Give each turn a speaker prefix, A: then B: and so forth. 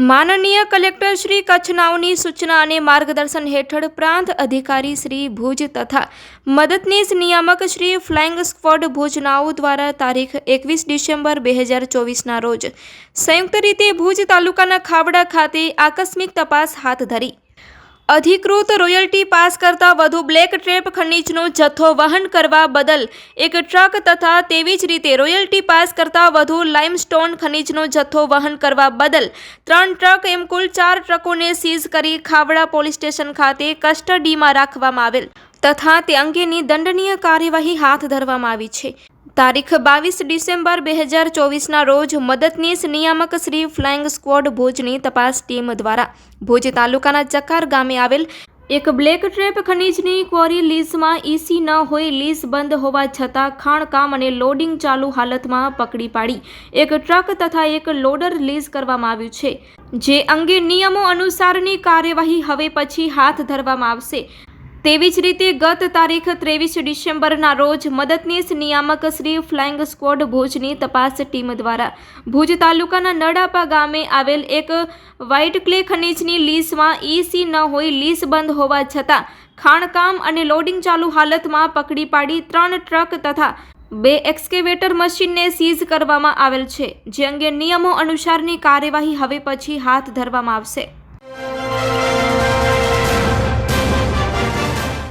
A: માનનીય કલેક્ટર શ્રી કચ્છનાઓની સૂચના અને માર્ગદર્શન હેઠળ પ્રાંત અધિકારી શ્રી ભુજ તથા મદદનીશ નિયામક શ્રી ફ્લાઇંગ સ્ક્વોડ ભુજ નાઓ દ્વારા તારીખ 21 ડિસેમ્બર 2024ના રોજ સંયુક્ત રીતે ભુજ તાલુકાના ખાવડા ખાતે આકસ્મિક તપાસ હાથ ધરી અધિકૃત રોયલ્ટી પાસ કરતાં વધુ બ્લેક ટ્રેપ ખનીજનો જથ્થો વહન કરવા બદલ એક ટ્રક તથા તેવી જ રીતે રોયલ્ટી પાસ કરતાં વધુ લાઇમસ્ટોન ખનીજનો જથ્થો વહન કરવા બદલ 3 ટ્રક એમ કુલ 4 ટ્રકોને સીઝ કરી ખાવડા પોલીસ સ્ટેશન ખાતે કસ્ટડીમાં રાખવામાં આવેલ તથા તે અંગેની દંડનીય કાર્યવાહી હાથ ધરવામાં આવી છે। તારીખ 22 ડિસેમ્બર 2024ના રોજ મદદનીશ નિયામક શ્રી ફ્લાઇંગ સ્ક્વોડ ભુજની તપાસ ટીમ દ્વારા ભુજ તાલુકાના ચકાર ગામે આવેલ એક બ્લેક ટ્રેપ ખનીજની ક્વોરી લીઝમાં ઈસી ન હોય લીઝ બંધ હોવા છતાં ખાણકામ અને લોડિંગ ચાલુ હાલતમાં પકડી પાડી એક ટ્રક તથા એક લોડર લીઝ કરવામાં આવ્યું છે, જે અંગે નિયમો અનુસારની કાર્યવાહી હવે પછી હાથ ધરવામાં આવશે। તેવી જ રીતે ગત તારીખ 23 ડિસેમ્બરના રોજ મદદનીશ નિયામક શ્રી ફ્લાઇંગ સ્ક્વોડ ભુજની તપાસ ટીમ દ્વારા ભુજ તાલુકાના નડાપા ગામે આવેલ એક વ્હાઇટ ક્લે ખનીજની લીઝમાં ઈસી ન હોય લીઝ બંધ હોવા છતાં ખાણકામ અને લોડિંગ ચાલુ હાલતમાં પકડી પાડી 3 ટ્રક તથા 2 એક્સ્કેવેટર મશીનને સીઝ કરવામાં આવેલ છે, જે અંગે નિયમો અનુસારની કાર્યવાહી હવે પછી હાથ ધરવામાં આવશે।